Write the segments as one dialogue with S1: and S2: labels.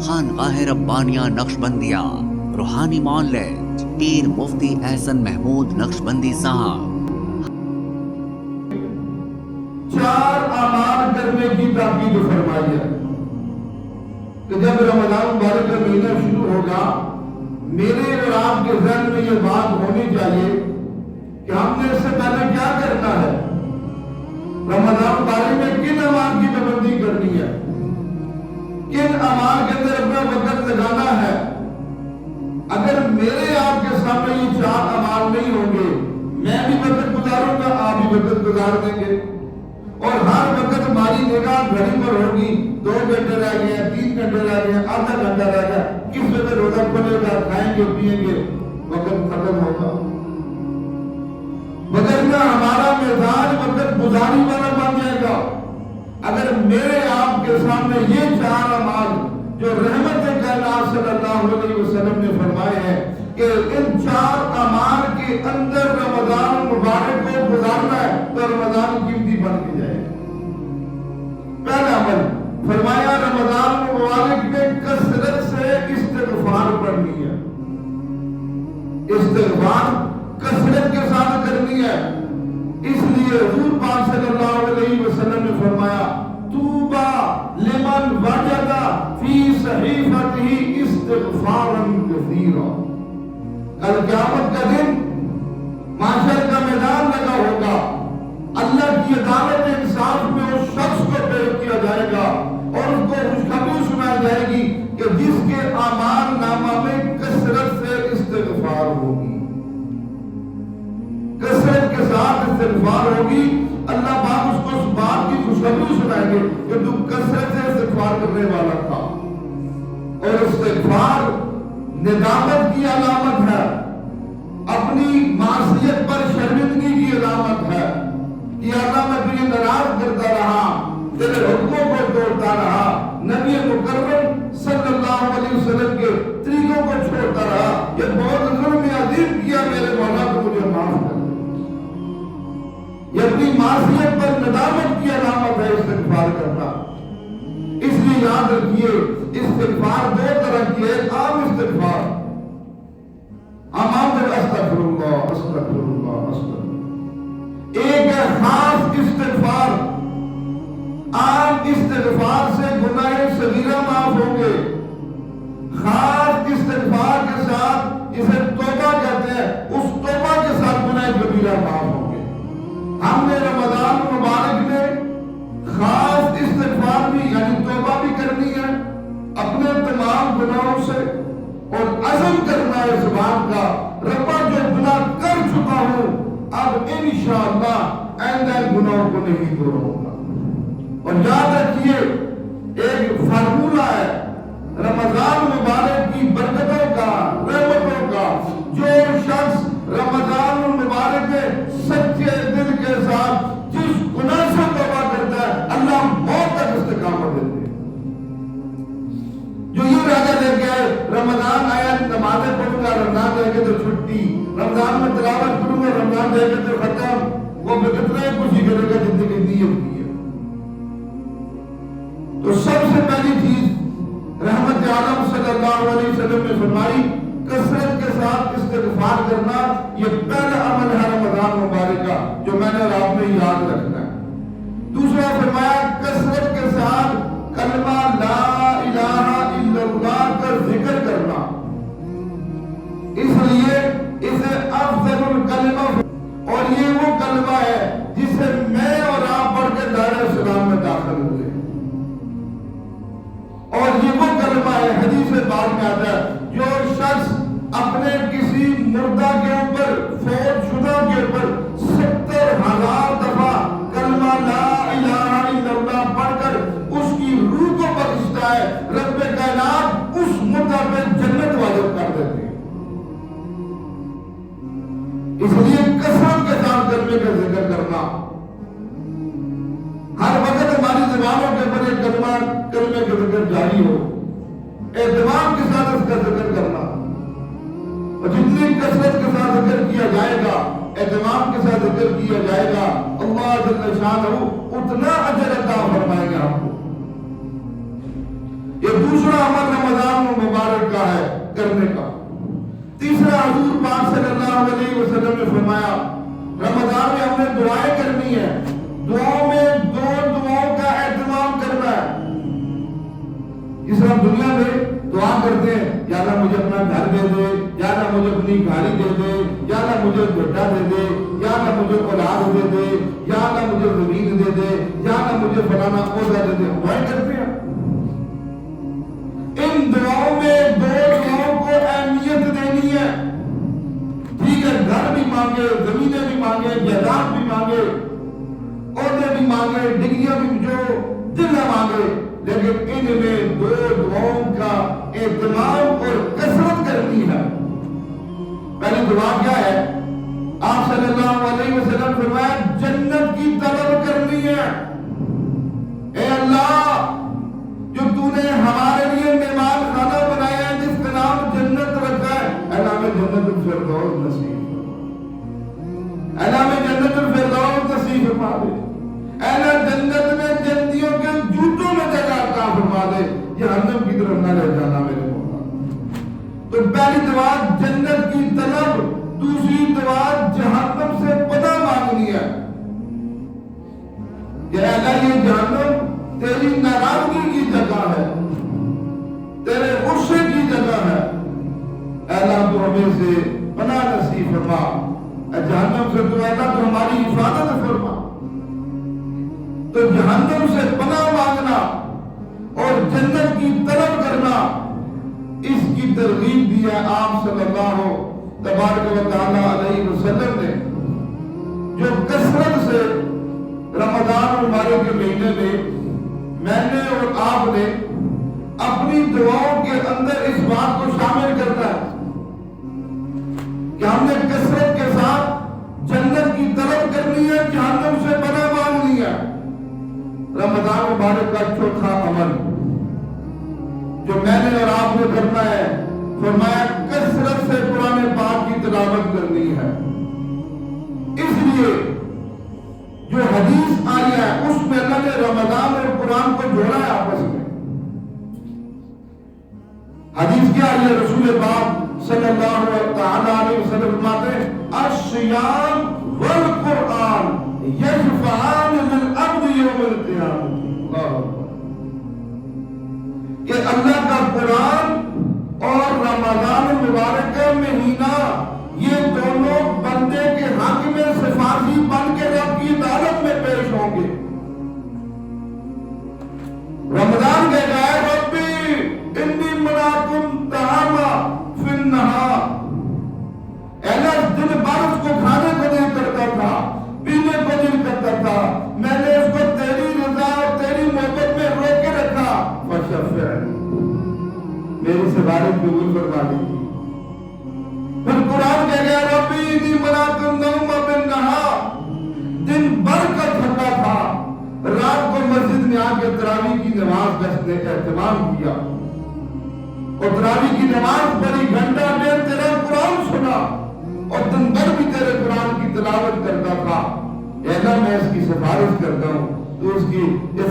S1: خانقاہ ربانیہ نقشبندیہ روحانی مولد پیر مفتی احسن محمود نقشبندی صاحب۔
S2: 4 اعمال کرنے کی تاکید فرمائی ہے کہ جب رمضان مبارک کا مہینہ شروع ہوگا میرے اور آپ کے ذہن میں یہ بات ہونی چاہیے کہ ہم نے اس سے پہلے کیا کرنا ہے، رمضان مبارک میں کن اعمال کی پابندی کرنی ہے، کن اعمال کے اندر اپنا وقت لگانا ہے۔ اگر میرے آپ کے سامنے یہ 4 اعمال نہیں ہوں گے، میں بھی وقت گزاروں گا، آپ بھی وقت گزار دیں گے، اور ہر وقت ہماری نگاہ گھڑی پر ہوگی، 2 گھنٹے رہ گئے، 3 گھنٹے رہ گئے، آدھا گھنٹہ رہ گیا، کس وقت روزہ کھولے گا، کھائیں گے پیئیں گے، وقت ختم ہوگا۔ وگرنہ ہمارا مزاج وقت گزاری والا بن جائے گا۔ اگر میرے آپ کے سامنے یہ 4 اعمال جو رحمت کائنات صلی اللہ علیہ وسلم نے فرمائے ہیں کہ ان 4 اعمال کے اندر رمضان مبارک کو گزارنا ہے تو رمضان قیمتی بن کے جائے گا۔ پہلا عمل فرمایا رمضان مبارک میں کثرت سے استغفار پڑھنی ہے، استغفار کثرت کے ساتھ کرنی ہے۔ اس لیے حضور پاک صلی اللہ علیہ وسلم نے فرمایا توبہ لمن وجد فی صحیفتہ استغفارا کثیرا۔ کل قیامت کا دن محشر کا میدان لگا ہوگا، اللہ کی عدالت انصاف میں اس شخص کو پیش کیا جائے گا اور اس کو خوشخبری سنائی جائے گی کہ جس کے اعمال نامہ میں کثرت سے استغفار ہوگی، کثرت کے ساتھ استغفار ہوگی، اللہ پاک اس کو اس بات کی خوشخبری سنائیں گے کہ تو کثرت سے استغفار کرنے والا تھا۔ اور استغفار ندامت کی علامت ہے، اپنی معصیت پر شرمندگی کی علامت ہے کہ اللہ میں تجھے ناراض کرتا رہا، تیرے حکموں کو توڑتا رہا، نبی مکرم صلی اللہ علیہ وسلم کے طریقوں کو چھوڑتا رہا، یہ بہت ظلم عظیم کیا، میرے مولا کو مجھے معاف کر دے۔ یہ اپنی معصیت پر ندامت کی علامت ہے استغفار کرنا۔ اس لیے یاد رکھیے استغفار 2 طرح کی ہے، عام استغفار، عام استغفر اللہ استغفر اللہ استغفر، ایک ہے خاص استغفار۔ عام استغفار سے گناہ صغیرہ معاف ہوں گے، خاص استغفار کے ساتھ اسے توبہ کہتے ہیں، اس توبہ کے ساتھ گناہ کبیرہ معاف ہوں گے۔ ہم نے رمضان مبارک میں خاص استغفار بھی یعنی توبہ بھی کرنی ہے اپنے تمام گناہوں سے، اور عزم کرنا ہے اس بات کا ربا جو گناہ کر چکا ہوں اب انشاءاللہ آئندہ گناہوں کو نہیں دہراؤں گا۔ اور یاد رکھیے ایک فارمولہ ہے رمضان مبارک کی برکتوں کا، رحمتوں کا، جو شخص رمضان مبارک میں سچے دل کے ساتھ جس گناہ سے توبہ کرتا ہے اللہ موت تک استقامت دیتے ہیں۔ جو یہ ارادہ لے کے آئے رمضان آیا نمازیں پڑھوں گا، رمضان رہ کے تو چھٹی، رمضان میں تلاوت کروں گا، رمضان رہ کے تو ختم، وہ کتنا خوشی کرے گا زندگی نیت کی ہے۔ تو سب سے پہلی چیز رحمت عالم صلی اللہ علیہ وسلم نے فرمائی کثرت کے ساتھ استغفار کرنا، یہ پہلا عمل ہے رمضان مبارک کا جو میں نے اور آپ نے یاد رکھنا ہے۔ دوسرا فرمایا کثرت کے ساتھ کلمہ لا الہ الا اللہ کا ذکر کرنا، اس لیے اسے افضل الکلمہ، اور یہ وہ کلمہ ہے جسے میں اور آپ پڑھ کے دائرہ اسلام میں داخل ہوئے، اور یہ وہ کلمہ ہے حدیث پاک میں آتا ہے جو شخص اپنے کسی مردہ کے اوپر فوت شدہ کے اوپر 70,000 دفعہ کلمہ لا الہ الا اللہ پڑھ کر اس کی روح کو بخشتا ہے، رب کائنات اس مردہ پہ جنت واجب کر دیتے ہیں۔ اس لیے کثرت کے ساتھ کلمے کا ذکر کرنا، ہر وقت ہماری زبانوں کے اوپر ایک کلمے کا ذکر جاری ہو، اہتمام کے ساتھ اس کا ذکر کرنا، اور جتنی کثرت کے ساتھ ذکر کیا جائے گا، اہتمام کے ساتھ ذکر کیا جائے گا، اللہ جل شانہ اتنا اجر عطا فرمائے گا آپ کو۔ یہ دوسرا عمل رمضان مبارک کا ہے کرنے کا۔ تیسرا حضور پاک صلی اللہ علیہ وسلم نے فرمایا رمضان میں ہم نے دعائیں کرنی ہے، دعاؤں میں دو دعاؤں کا اہتمام کرنا ہے۔ جس طرح دنیا میں دعا کرتے ہیں یا اللہ مجھے اپنا گھر دے دے، یا اللہ مجھے اپنی گاڑی دے دے، یا اللہ مجھے بیٹا دے دے، یا اللہ مجھے اولاد دے دے، یا اللہ مجھے زمین دے دے، یا اللہ مجھے فلانا عہدہ دے دے، دعائیں کرتے ہیں۔ ان دعاؤں میں دو دعاؤں کو اہمیت دینی ہے۔ ٹھیک ہے، گھر بھی مانگے، زمینیں بھی مانگے، جائیداد بھی مانگے، عہدے بھی مانگے، ڈگریاں بھی جو دل نہ مانگے، لیکن ان میں دو دعاؤں کا اہتمام اور کثرت کرنی ہے۔ پہلی دعا کیا ہے؟ آپ صلی اللہ علیہ وسلم فرمایا جنت کی طلب کرنی ہے۔ اے اللہ جو تو نے ہمارے لیے مہمان خانہ بنایا ہے جس کا نام جنت رکھا ہے، اے اللہ ہمیں جنت الفردوس نصیب فرما، اے اللہ ہمیں جنت الفردوس نصیب فرما دے، اے اللہ جنت میں جنتیوں کے جوتوں میں جگہ عطا فرما دے، جہنم کی طرف نہ لے جانا میرے مولا۔ تو پہلی دعا جنت کی طلب، دوسری دعا جہنم سے پناہ مانگنی ہے کہ اے اللہ یہ جہنم تیری ناراضگی کی جگہ ہے، تیرے غصے کی جگہ ہے، اے اللہ تو ہمیں سے پناہ نصیب فرما، اے جہنم سے تو اے اللہ تو ہماری حفاظت فرما۔ تو جہنم سے پناہ مانگنا اور جنت کی طلب کرنا، اس کی ترغیب دی ہے آپ صلی اللہ تبارک و تعالی علیہ وسلم نے، جو کثرت سے رمضان مبارک کے مہینے میں نے اور آپ نے اپنی دعاؤں کے اندر اس بات کو شامل کرنا ہے کہ ہم نے کثرت کے ساتھ جنت کی طلب کرنی ہے، جہنم سے پناہ مانگنی ہے۔ رمضان مبارک کا چوتھا عمل جو میں نے اور آپ نے کرنا ہے، فرمایا کثرت سے قرآن پاک کی تلاوت کرنی ہے۔ اس لیے جو حدیث آئی ہے اس میں اللہ نے رمضان اور قرآن کو جوڑا ہے آپس میں۔ حدیث کیا ہے؟ رسول پاک صلی اللہ تعالی علیہ وسلم فرماتے ہیں الصیام والقرآن یشفعان للعبد یوم القیامہ۔ کہ اللہ کا قرآن اور رمضان مبارک کا مہینہ یہ دونوں بندے کے حق میں سفارشی بن کے رب کی عدالت میں پیش ہوں گے۔ رمضان کے گئے ربی انی مناکم طعاما فی النہار، اللہ دن بھر اس کو کھانے کو نہیں کرتا تھا، پینے کو نہیں کرتا تھا، میں نے اس کو تیری رضا اور تیری محبت میں روک کے رکھا، فشفع میری سفارش قبول فرما دی۔ پھر قرآن کہہ گیا ربی انی مناکم نوم بالنہار، دن بھر کا تھکا تھا، رات کو مسجد میں آ کے تراویح کی نماز کا اہتمام کیا اور تراویح کی نماز پڑھی، گھنٹہ ڈیڑھ تیرا قرآن سنا اور دن بھر بھی تیرے قرآن کی تلاوت کرتا تھا، اے اللہ میں اس کی سفارش کرتا ہوں تو اس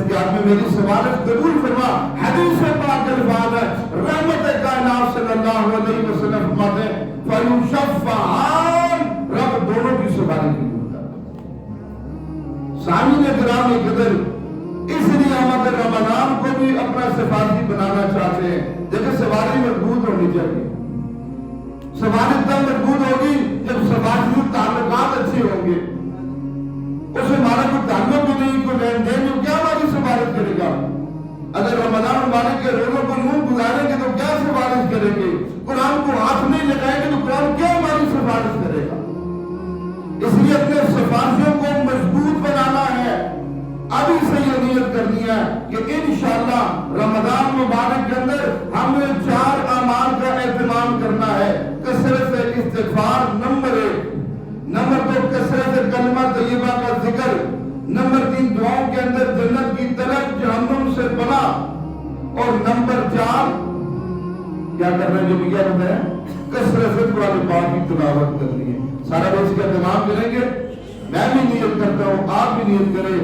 S2: کے آدمی میری سفارش قبول فرما۔ حدیث پاک الفاظ ہے رحمت کائنات صلی اللہ علیہ وسلم فرماتے ہیں فیشفعان، رب دونوں کی سفارش قبول کرتا ہے۔ سامعین کرام قدر، اس لیے ہم اگر رمضان کو بھی اپنا سفارشی بنانا چاہتے ہیں، دیکھیں سفارش مضبوط ہونی چاہیے۔ سفارش تب مضبوط ہوگی جب سفارشی تعلقات اچھے ہوں گے۔ اس سے ہمارا کوئی تعلق بھی نہیں، کوئی لین دین، جو کیا ہماری سفارش کرے گا؟ اگر رمضان مبارک کے روزوں کو یوں گزاریں گے تو کیا سفارش کریں گے؟ قرآن کو ہاتھ نہیں لگائیں گے تو قرآن کیا ہماری سفارش کرے گا؟ اس لیے اپنے سفارشوں کو مضبوط بنانا ہے، ابھی سے یہ نیت کرنی ہے کہ انشاءاللہ رمضان مبارک کے اندر ہمیں 4 اعمال کا اہتمام کرنا ہے۔ کثرت سے استغفار نمبر 1، نمبر 2 کثرت سے کلمہ طیبہ کا ذکر، نمبر 3 دعاؤں کے اندر جنت کی طلب، جہنم سے پناہ، اور نمبر 4 کیا کرنا ہے جو بھی کیا ہوتا ہے کثرت سے قرآن پاک کی تلاوت کرنی ہے۔ سارا روز کا اہتمام کریں گے، میں بھی نیت کرتا ہوں، آپ بھی نیت کریں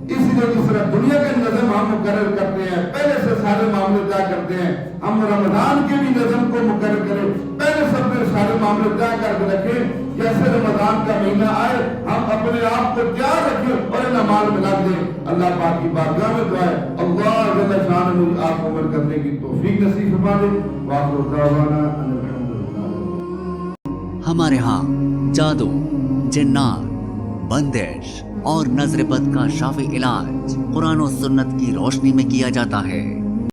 S2: اس لیے جس طرح دنیا کے نظم ہم مقرر کرتے ہیں، پہلے سے سارے معاملے طے کرتے ہیں، ہم رمضان کے بھی نظم کو مقرر کریں، پہلے سب نے سارے معاملے طے کر کے رکھیں، جیسے رمضان کا مہینہ آئے ہم اپنے آپ کو تیار رکھیں اور ان اعمال میں لگ دیں۔ اللہ پاک کی بارگاہ میں دعا ہے اللہ جل شانہ مجھے آپ کو عمل کرنے کی توفیق نصیب فرما دے۔ وآخر دعوانا ان الحمدللہ۔
S1: ہمارے ہاں جادو، جنات، بندش اور نظر بد کا شافی علاج قرآن و سنت کی روشنی میں کیا جاتا ہے۔